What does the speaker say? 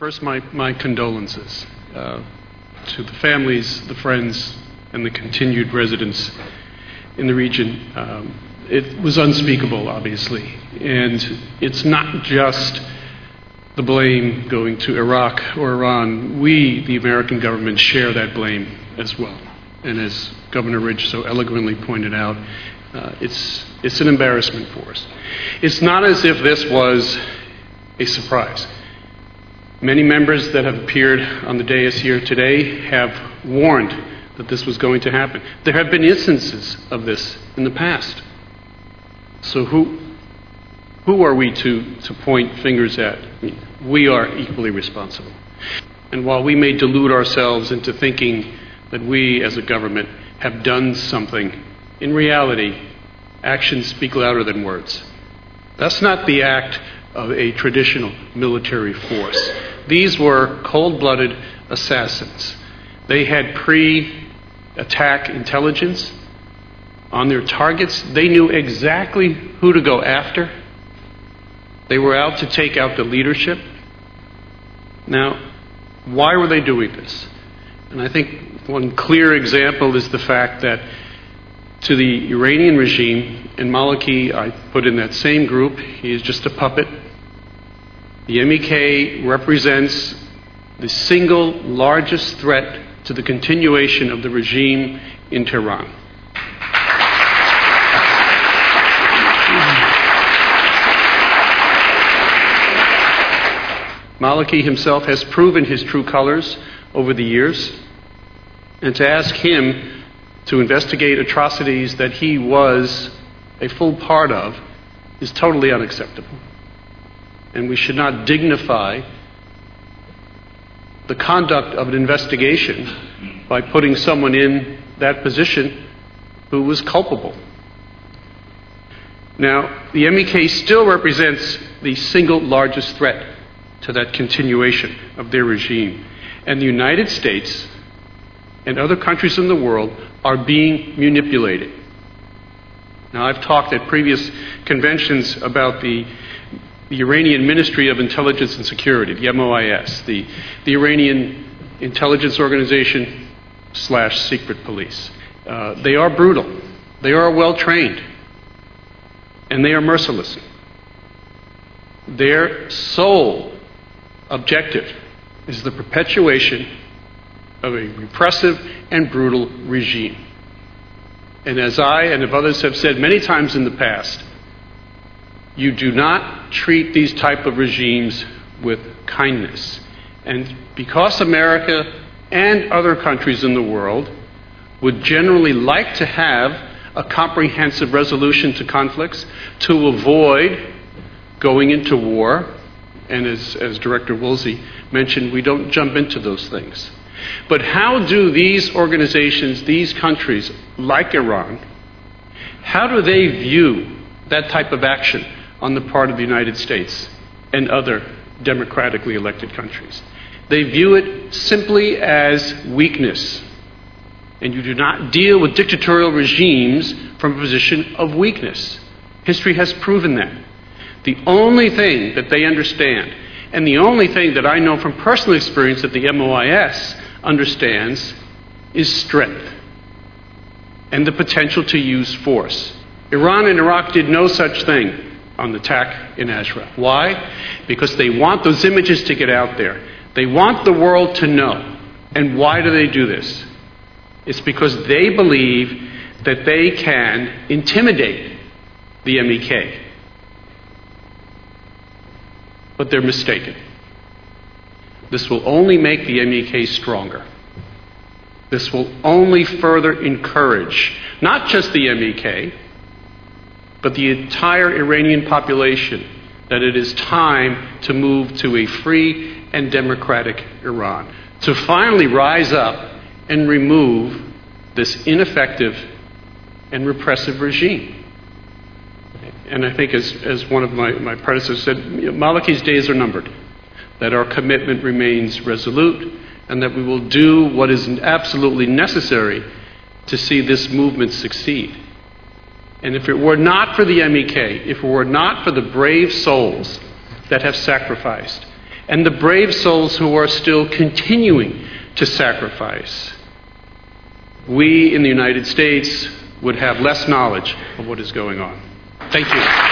First, my condolences to the families, the friends, and the continued residents in the region. It was unspeakable, obviously, and it's not just the blame going to Iraq or Iran. We, the American government, share that blame as well. And as Governor Ridge so eloquently pointed out, it's an embarrassment for us. It's not as if this was a surprise. Many members that have appeared on the dais here today have warned that this was going to happen. There have been instances of this in the past. So who are we to point fingers at? I mean, we are equally responsible. And while we may delude ourselves into thinking that we as a government have done something, in reality, actions speak louder than words. That's not the act of a traditional military force. These were cold-blooded assassins. They had pre-attack intelligence on their targets. They knew exactly who to go after. They were out to take out the leadership. Now, why were they doing this? And I think one clear example is the fact that to the Iranian regime, and Maliki I put in that same group, he is just a puppet. The MEK represents the single largest threat to the continuation of the regime in Tehran. Maliki himself has proven his true colors over the years, and to ask him to investigate atrocities that he was a full part of is totally unacceptable. And we should not dignify the conduct of an investigation by putting someone in that position who was culpable. Now, the MEK still represents the single largest threat to that continuation of their regime. And the United States and other countries in the world are being manipulated. Now, I've talked at previous conventions about the Iranian Ministry of Intelligence and Security, the MOIS, the Iranian intelligence organization / secret police. They are brutal. They are well trained. And they are merciless. Their sole objective is the perpetuation of a repressive and brutal regime. And as I and others have said many times in the past, you do not treat these type of regimes with kindness. And because America and other countries in the world would generally like to have a comprehensive resolution to conflicts to avoid going into war, and as Director Woolsey mentioned, we don't jump into those things. But how do these organizations, these countries like Iran, how do they view that type of action on the part of the United States and other democratically elected countries? They view it simply as weakness. And you do not deal with dictatorial regimes from a position of weakness. History has proven that. The only thing that they understand, and the only thing that I know from personal experience that the MOIS understands, is strength and the potential to use force. Iran and Iraq did no such thing on the attack in Ashra. Why? Because they want those images to get out there. They want the world to know. And why do they do this? It's because they believe that they can intimidate the MEK. But they're mistaken. This will only make the MEK stronger. This will only further encourage not just the MEK, but the entire Iranian population that it is time to move to a free and democratic Iran, to finally rise up and remove this ineffective and repressive regime. And I think as one of my predecessors said, Maliki's days are numbered, that our commitment remains resolute, and that we will do what is absolutely necessary to see this movement succeed. And if it were not for the MEK, if it were not for the brave souls that have sacrificed, and the brave souls who are still continuing to sacrifice, we in the United States would have less knowledge of what is going on. Thank you.